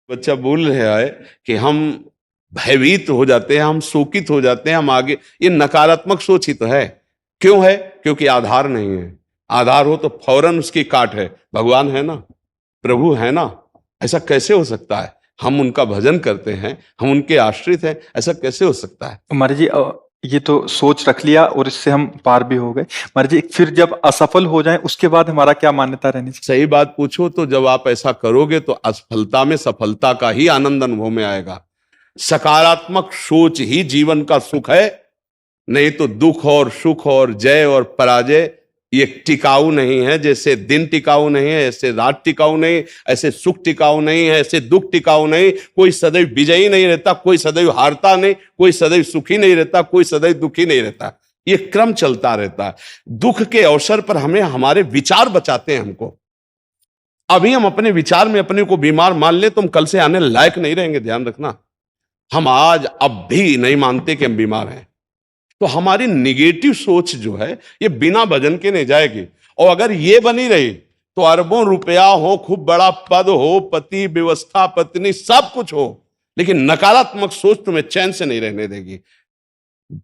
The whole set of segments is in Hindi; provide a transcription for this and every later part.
बच्चा बोल रहा है कि हम भयभीत हो जाते हैं, हम शोकित हो जाते हैं, हम आगे, ये नकारात्मक सोच ही तो है। क्यों है? क्योंकि आधार नहीं है। आधार हो तो फौरन उसकी काट है। भगवान है ना, प्रभु है ना, ऐसा कैसे हो सकता है? हम उनका भजन करते हैं, हम उनके आश्रित हैं, ऐसा कैसे हो सकता है? महाराज जी, ये तो सोच रख लिया और इससे हम पार भी हो गए। महाराज जी, फिर जब असफल हो जाएं उसके बाद हमारा क्या मान्यता रहनी चाहिए? सही बात पूछो तो जब आप ऐसा करोगे तो असफलता में सफलता का ही आनंद अनुभव में आएगा। सकारात्मक सोच ही जीवन का सुख है, नहीं तो दुख और सुख और जय और पराजय ये टिकाऊ नहीं है। जैसे दिन टिकाऊ नहीं है, ऐसे रात टिकाऊ नहीं, ऐसे सुख टिकाऊ नहीं है, ऐसे दुख टिकाऊ नहीं। कोई सदैव विजयी नहीं रहता, कोई सदैव हारता नहीं, कोई सदैव सुखी नहीं रहता, कोई सदैव दुखी नहीं रहता। ये क्रम चलता रहता है। दुख के अवसर पर हमें हमारे विचार बचाते हैं हमको। अभी हम अपने विचार में अपने को बीमार मान ले तो हम कल से आने लायक नहीं रहेंगे, ध्यान रखना। हम आज अब भी नहीं मानते कि हम बीमार हैं, तो हमारी निगेटिव सोच जो है ये बिना भजन के नहीं जाएगी। और अगर ये बनी रही तो अरबों रुपया हो, खूब बड़ा पद हो, पति व्यवस्था पत्नी सब कुछ हो, लेकिन नकारात्मक सोच तुम्हें चैन से नहीं रहने देगी।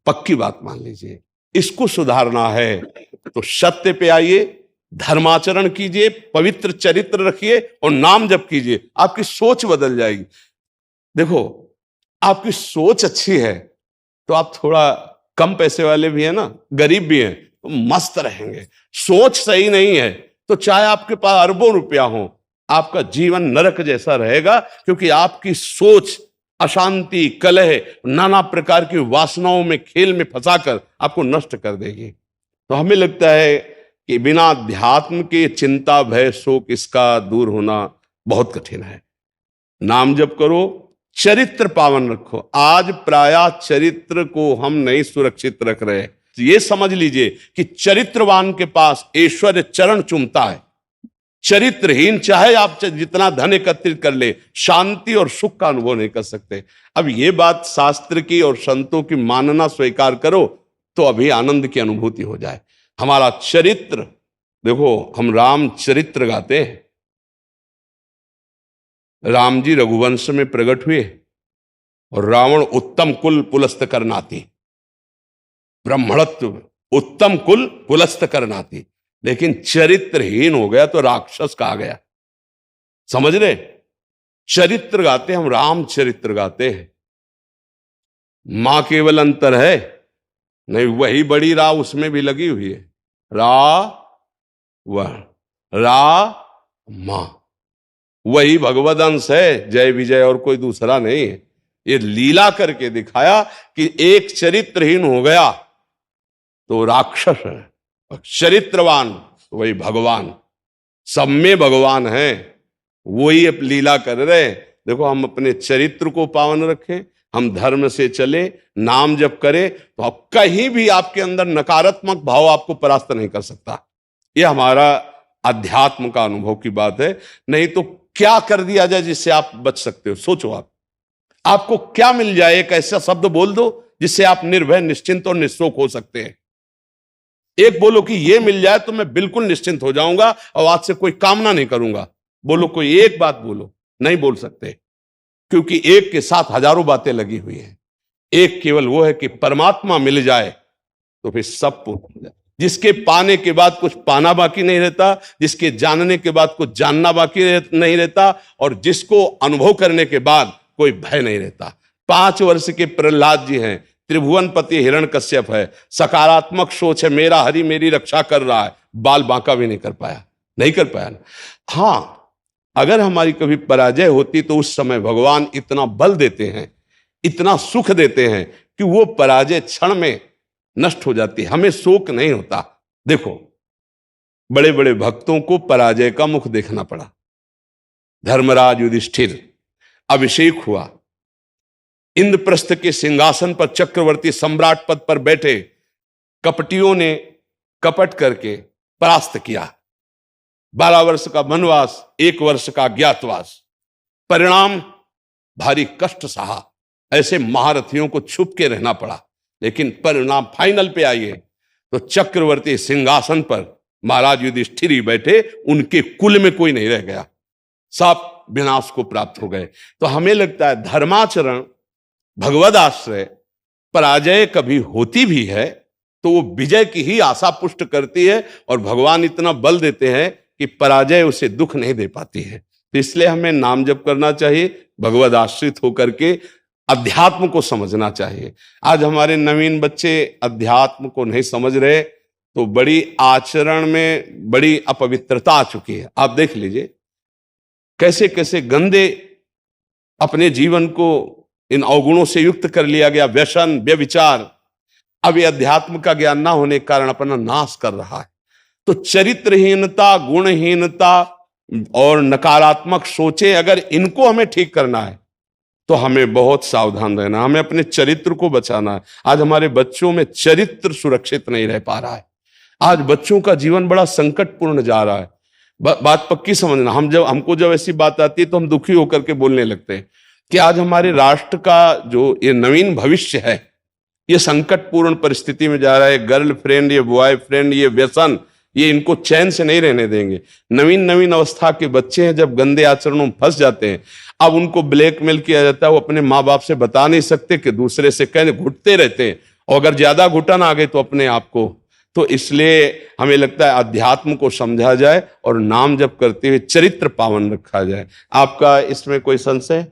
पक्की बात मान लीजिए। इसको सुधारना है तो सत्य पे आइए, धर्माचरण कीजिए, पवित्र चरित्र रखिए और नाम जप कीजिए, आपकी सोच बदल जाएगी। देखो, आपकी सोच अच्छी है तो आप थोड़ा कम पैसे वाले भी है ना, गरीब भी हैं, तो मस्त रहेंगे। सोच सही नहीं है तो चाहे आपके पास अरबों रुपया हो, आपका जीवन नरक जैसा रहेगा, क्योंकि आपकी सोच अशांति, कलह, नाना प्रकार की वासनाओं में, खेल में फंसाकर आपको नष्ट कर देगी। तो हमें लगता है कि बिना अध्यात्म के चिंता, भय, शोक इसका दूर होना बहुत कठिन है। नाम जप करो, चरित्र पावन रखो। आज प्रायः चरित्र को हम नहीं सुरक्षित रख रहे। ये समझ लीजिए कि चरित्रवान के पास ऐश्वर्य चरण चूमता है। चरित्रहीन चाहे आप जितना धन एकत्रित कर ले, शांति और सुख का अनुभव नहीं कर सकते। अब ये बात शास्त्र की और संतों की मानना स्वीकार करो तो अभी आनंद की अनुभूति हो जाए। हमारा चरित्र देखो, हम राम चरित्र गाते हैं। राम जी रघुवंश में प्रकट हुए और रावण उत्तम कुल पुलस्त करनाती, ब्राह्मणत्व उत्तम कुल पुलस्त करनाती, लेकिन चरित्रहीन हो गया तो राक्षस कहा गया। समझ रहे? चरित्र गाते हम, राम चरित्र गाते हैं। मां केवल अंतर है नहीं, वही बड़ी रा उसमें भी लगी हुई है। रा मां वही भगवद अंश है, जय विजय और कोई दूसरा नहीं है। ये लीला करके दिखाया कि एक चरित्रहीन हो गया तो राक्षस है, चरित्रवान वही भगवान। सब में भगवान है, वही अब लीला कर रहे। देखो, हम अपने चरित्र को पावन रखें, हम धर्म से चले, नाम जप करें, तो अब कहीं भी आपके अंदर नकारात्मक भाव आपको परास्त नहीं कर सकता। यह हमारा अध्यात्म का अनुभव की बात है। नहीं तो क्या कर दिया जाए जिससे आप बच सकते हो? सोचो, आपको क्या मिल जाए? एक ऐसा शब्द बोल दो जिससे आप निर्भय, निश्चिंत और निःशोक हो सकते हैं। एक बोलो कि ये मिल जाए तो मैं बिल्कुल निश्चिंत हो जाऊंगा और आज से कोई कामना नहीं करूंगा। बोलो, कोई एक बात बोलो। नहीं बोल सकते, क्योंकि एक के साथ हजारों बातें लगी हुई हैं। एक केवल वो है कि परमात्मा मिल जाए तो फिर सब पूर्ण हो जाए। जिसके पाने के बाद कुछ पाना बाकी नहीं रहता, जिसके जानने के बाद कुछ जानना बाकी नहीं रहता, और जिसको अनुभव करने के बाद कोई भय नहीं रहता। 5 वर्ष के प्रहलाद जी हैं, त्रिभुवनपति हिरण्यकश्यप है, सकारात्मक सोच है, मेरा हरि मेरी रक्षा कर रहा है, बाल बांका भी नहीं कर पाया, नहीं कर पाया। हाँ, अगर हमारी कभी पराजय होती तो उस समय भगवान इतना बल देते हैं, इतना सुख देते हैं कि वो पराजय क्षण में नष्ट हो जाती है, हमें शोक नहीं होता। देखो, बड़े बड़े भक्तों को पराजय का मुख देखना पड़ा। धर्मराज युधिष्ठिर अभिषेक हुआ, इंद्रप्रस्थ के सिंहासन पर चक्रवर्ती सम्राट पद पर बैठे, कपटियों ने कपट करके परास्त किया। 12 वर्ष का वनवास, 1 वर्ष का अज्ञातवास, परिणाम भारी कष्ट सहा। ऐसे महारथियों को छुप के रहना पड़ा, लेकिन परिणाम फाइनल पे आइए तो चक्रवर्ती सिंहासन पर महाराज युधिष्ठिर ही बैठे, उनके कुल में कोई नहीं रह गया। सब विनाश को प्राप्त हो गए। तो हमें लगता है धर्माचरण, भगवद आश्रय, पराजय कभी होती भी है तो वो विजय की ही आशा पुष्ट करती है, और भगवान इतना बल देते हैं कि पराजय उसे दुख नहीं दे पाती है। तो इसलिए हमें नाम जप करना चाहिए, भगवद आश्रित होकर के अध्यात्म को समझना चाहिए। आज हमारे नवीन बच्चे अध्यात्म को नहीं समझ रहे, तो बड़ी आचरण में बड़ी अपवित्रता आ चुकी है। आप देख लीजिए कैसे कैसे गंदे अपने जीवन को इन अवगुणों से युक्त कर लिया गया, व्यसन, व्यभिचार। अब ये अध्यात्म का ज्ञान ना होने के कारण अपना नाश कर रहा है। तो चरित्रहीनता, गुणहीनता और नकारात्मक सोचें, अगर इनको हमें ठीक करना है तो हमें बहुत सावधान रहना, हमें अपने चरित्र को बचाना है। आज हमारे बच्चों में चरित्र सुरक्षित नहीं रह पा रहा है। आज बच्चों का जीवन बड़ा संकटपूर्ण जा रहा है। बात पक्की समझना, हमको जब ऐसी बात आती है तो हम दुखी होकर के बोलने लगते हैं कि आज हमारे राष्ट्र का जो ये नवीन भविष्य है ये संकटपूर्ण परिस्थिति में जा रहा है। गर्लफ्रेंड, ये बॉयफ्रेंड, ये व्यसन, ये इनको चैन से नहीं रहने देंगे। नवीन नवीन अवस्था के बच्चे हैं, जब गंदे आचरणों में फंस जाते हैं, अब उनको ब्लैकमेल किया जाता है। वो अपने माँ बाप से बता नहीं सकते कि दूसरे से कहने घुटते रहते हैं, और अगर ज्यादा घुटन आ गई तो अपने आप को। तो इसलिए हमें लगता है अध्यात्म को समझा जाए और नाम जप करते हुए चरित्र पावन रखा जाए। आपका इसमें कोई संशय?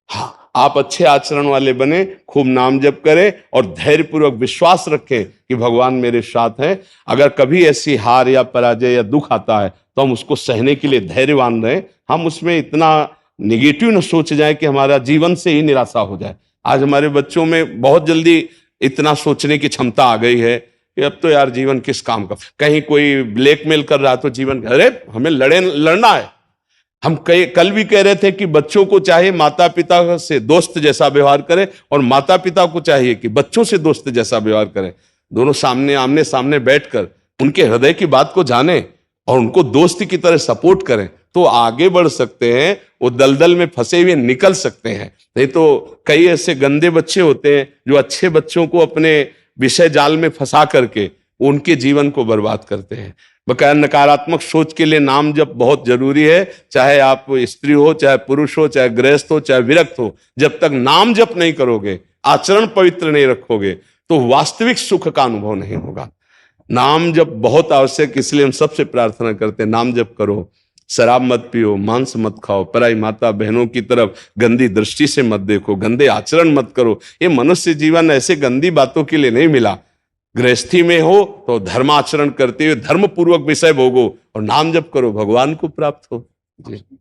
हाँ, आप अच्छे आचरण वाले बने, खूब नाम जप करें और धैर्यपूर्वक विश्वास रखें कि भगवान मेरे साथ हैं। अगर कभी ऐसी हार या पराजय या दुख आता है तो हम उसको सहने के लिए धैर्यवान रहें। हम उसमें इतना निगेटिव न सोच जाए कि हमारा जीवन से ही निराशा हो जाए। आज हमारे बच्चों में बहुत जल्दी इतना सोचने की क्षमता आ गई है कि अब तो यार जीवन किस काम का। कहीं कोई ब्लैकमेल कर रहा तो जीवन, अरे हमें लड़ना है। हम कल भी कह रहे थे कि बच्चों को चाहिए माता पिता से दोस्त जैसा व्यवहार करें, और माता पिता को चाहिए कि बच्चों से दोस्त जैसा व्यवहार करें। दोनों आमने सामने बैठकर उनके हृदय की बात को जानें और उनको दोस्त की तरह सपोर्ट करें, तो आगे बढ़ सकते हैं, वो दलदल में फंसे हुए निकल सकते हैं। नहीं तो कई ऐसे गंदे बच्चे होते हैं जो अच्छे बच्चों को अपने विषय जाल में फंसा करके उनके जीवन को बर्बाद करते हैं। बकाया नकारात्मक सोच के लिए नाम जप बहुत जरूरी है। चाहे आप स्त्री हो, चाहे पुरुष हो, चाहे गृहस्थ हो, चाहे विरक्त हो, जब तक नाम जप नहीं करोगे, आचरण पवित्र नहीं रखोगे, तो वास्तविक सुख का अनुभव नहीं होगा। नाम जप बहुत आवश्यक, इसलिए हम सबसे प्रार्थना करते हैं नाम जप करो, शराब मत पियो, मांस मत खाओ, पराई माता बहनों की तरफ गंदी दृष्टि से मत देखो, गंदे आचरण मत करो। ये मनुष्य जीवन ऐसे गंदी बातों के लिए नहीं मिला। गृहस्थी में हो तो धर्माचरण करते हुए धर्म पूर्वक विषय भोगो और नाम जप करो, भगवान को प्राप्त हो। जी।